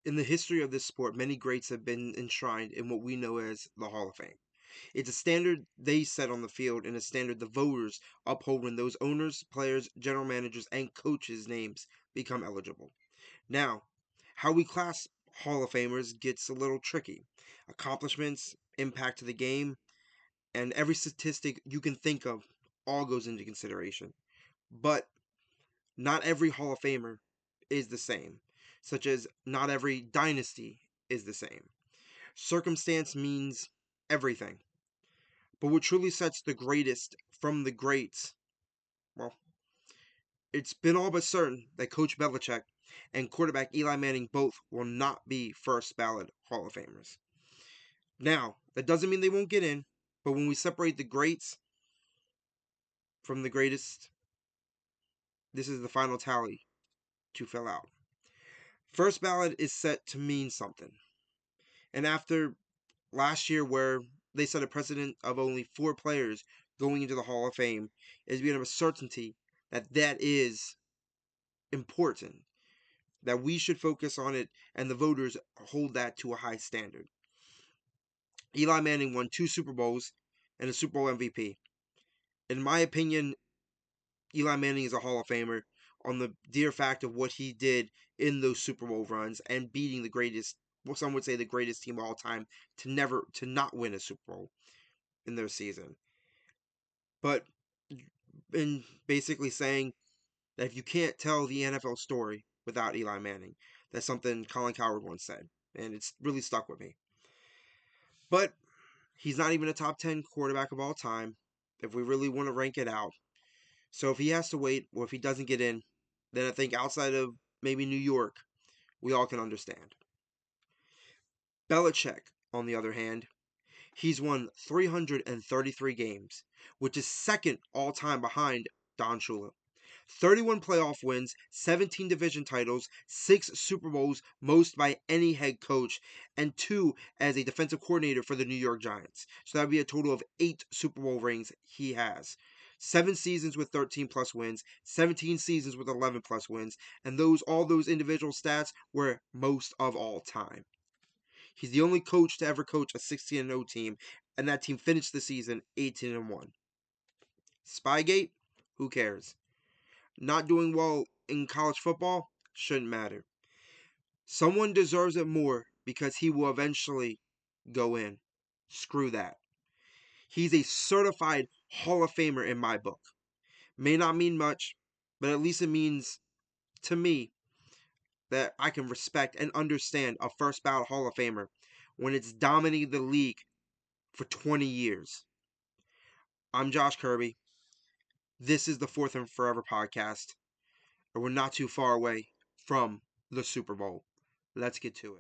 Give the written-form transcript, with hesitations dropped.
In the history of this sport, many greats have been enshrined in what we know as the Hall of Fame. It's a standard they set on the field and a standard the voters uphold when those owners, players, general managers, and coaches' names become eligible. Now, how we class Hall of Famers gets a little tricky. Accomplishments, impact to the game, and every statistic you can think of all goes into consideration. But not every Hall of Famer is the same, such as not every dynasty is the same. Circumstance means everything. But what truly sets the greatest from the greats, well, it's been all but certain that Coach Belichick and quarterback Eli Manning both will not be first ballot Hall of Famers. Now, that doesn't mean they won't get in, but when we separate the greats from the greatest, this is the final tally to fill out. First ballot is set to mean something. And after last year, where they set a precedent of only 4 players going into the Hall of Fame, it's become a certainty that that is important, that we should focus on it, and the voters hold that to a high standard. Eli Manning won 2 Super Bowls and a Super Bowl MVP. In my opinion, Eli Manning is a Hall of Famer on the dear fact of what he did in those Super Bowl runs and beating the greatest, well, some would say the greatest team of all time to not win a Super Bowl in their season. But in basically saying that if you can't tell the NFL story without Eli Manning, that's something Colin Cowherd once said, and it's really stuck with me. But he's not even a top 10 quarterback of all time if we really want to rank it out. So if he has to wait, or if he doesn't get in, then I think outside of maybe New York, we all can understand. Belichick, on the other hand, he's won 333 games, which is second all time behind Don Shula. 31 playoff wins, 17 division titles, 6 Super Bowls, most by any head coach, and 2 as a defensive coordinator for the New York Giants. So that would be a total of 8 Super Bowl rings he has. 7 seasons with 13 plus wins, 17 seasons with 11 plus wins, and all those individual stats were most of all time. He's the only coach to ever coach a 16-0 team, and that team finished the season 18-1. Spygate? Who cares? Not doing well in college football shouldn't matter. Someone deserves it more because he will eventually go in. Screw that. He's a certified Hall of Famer in my book. May not mean much, but at least it means to me that I can respect and understand a first ballot Hall of Famer when it's dominated the league for 20 years. I'm Josh Kirby. This is the Fourth and Forever podcast, and we're not too far away from the Super Bowl. Let's get to it.